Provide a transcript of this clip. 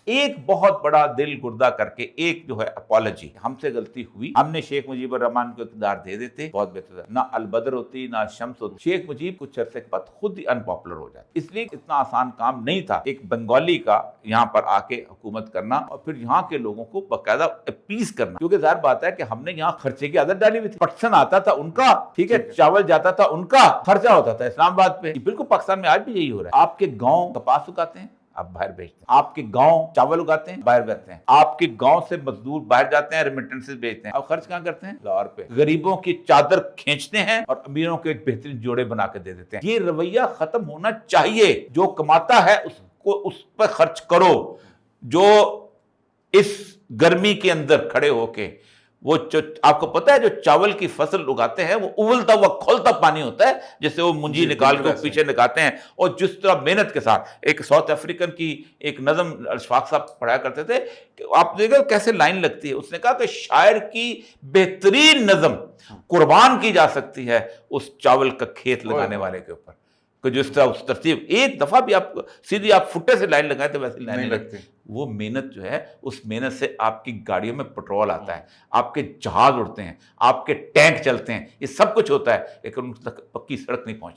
ایک بہت بڑا دل گردہ کر کے ایک جو ہے اپالوجی، ہم سے غلطی ہوئی، ہم نے شیخ مجیب الرحمان کو اقتدار دے دیتے، بہت بہتر، نہ البدر ہوتی نہ شمس ہوتی، شیخ مجیب کچھ عرصے کے بعد خود ہی ان پاپولر ہو جاتے۔ اس لیے اتنا آسان کام نہیں تھا ایک بنگالی کا یہاں پر آ کے حکومت کرنا اور پھر یہاں کے لوگوں کو باقاعدہ اپیز کرنا، کیونکہ ظاہر بات ہے کہ ہم نے یہاں خرچے کی عادت ڈالی ہوئی تھی، پٹسن آتا تھا ان کا، ٹھیک ہے، چاول جاتا تھا ان کا، خرچہ ہوتا تھا اسلام آباد پہ۔ بالکل پاکستان میں آج بھی یہی ہو رہا ہے، آپ کے گاؤں کپاس اگاتے ہیں، آپ باہر بیچتے ہیں، آپ کے گاؤں چاول اگاتے ہیں، باہر بیچتے ہیں، آپ کے گاؤں سے مزدور باہر جاتے ہیں، ریمیٹنسز بھیجتے ہیں، اب خرچ کہاں کرتے ہیں؟ لاہور پہ، غریبوں کی چادر کھینچتے ہیں اور امیروں کے بہترین جوڑے بنا کے دے دیتے ہیں۔ یہ رویہ ختم ہونا چاہیے، جو کماتا ہے اس کو اس پہ خرچ کرو، جو اس گرمی کے اندر کھڑے ہو کے وہ آپ کو پتا ہے جو چاول کی فصل اگاتے ہیں وہ ابلتا ہوا کھولتا پانی ہوتا ہے جس سے وہ منجی نکال کے پیچھے نکالتے ہیں، اور جس طرح محنت کے ساتھ ایک ساؤتھ افریقن کی ایک نظم اشفاق صاحب پڑھایا کرتے تھے کہ آپ دیکھو کیسے لائن لگتی ہے، اس نے کہا کہ شاعر کی بہترین نظم قربان کی جا سکتی ہے اس چاول کا کھیت لگانے والے کے اوپر، کہ جو اس طرح اس ترتیب ایک دفعہ بھی آپ سیدھی آپ فٹے سے لائن لگائیں تو ویسے لائن لگتی، وہ محنت جو ہے اس محنت سے آپ کی گاڑیوں میں پٹرول آتا ہے، آپ کے جہاز اڑتے ہیں، آپ کے ٹینک چلتے ہیں، یہ سب کچھ ہوتا ہے، لیکن ان تک پکی سڑک نہیں پہنچتی۔